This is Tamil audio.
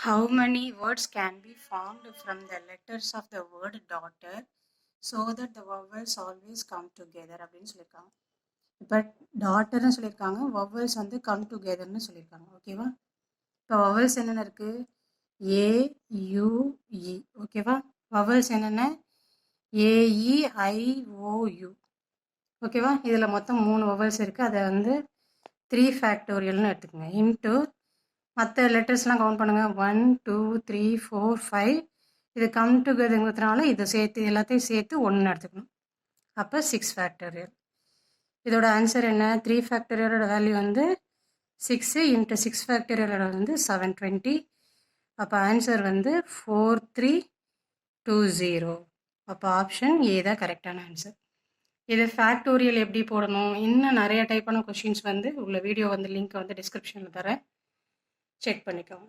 How many words can be formed from the letters of the word daughter so that the vowels always come together அப்படின்னு சொல்லியிருக்காங்க. இப்போ டாட்டர்னு சொல்லியிருக்காங்க, வவல்ஸ் வந்து கம் டுகெதர்னு சொல்லியிருக்காங்க. ஓகேவா? இப்போ வவல்ஸ் என்னென்ன இருக்குது? A U E. ஓகேவா? வவல்ஸ் என்னென்ன? A E I O U. ஓகேவா? இதில் மொத்தம் 3 வவல்ஸ் இருக்குது. அதை வந்து 3 ஃபேக்டோரியல்னு எடுத்துக்கோங்க. இன்ட்டு மற்ற லெட்டர்ஸ்லாம் கவுண்ட் பண்ணுங்கள். 1 2 3 4 5. இது கம் டுகெதர்ங்கிறதுனால இதை சேர்த்து எல்லாத்தையும் சேர்த்து 1 எடுத்துக்கணும். அப்போ 6 ஃபேக்டோரியல். இதோட ஆன்சர் என்ன? 3 ஃபேக்டோரியலோட வேல்யூ வந்து 6 இன்ட்டு 6 ஃபேக்டோரியலோட வந்து 720. அப்போ ஆன்சர் வந்து 4320. அப்போ ஆப்ஷன் ஏ தான் கரெக்டான ஆன்சர். இது ஃபேக்டோரியல் எப்படி போடணும், இன்னும் நிறைய டைப்பான கொஷின்ஸ் வந்து உள்ள வீடியோ வந்து லிங்க் வந்து டிஸ்கிரிப்ஷனில் தரேன், செக் பண்ணிக்கோங்க.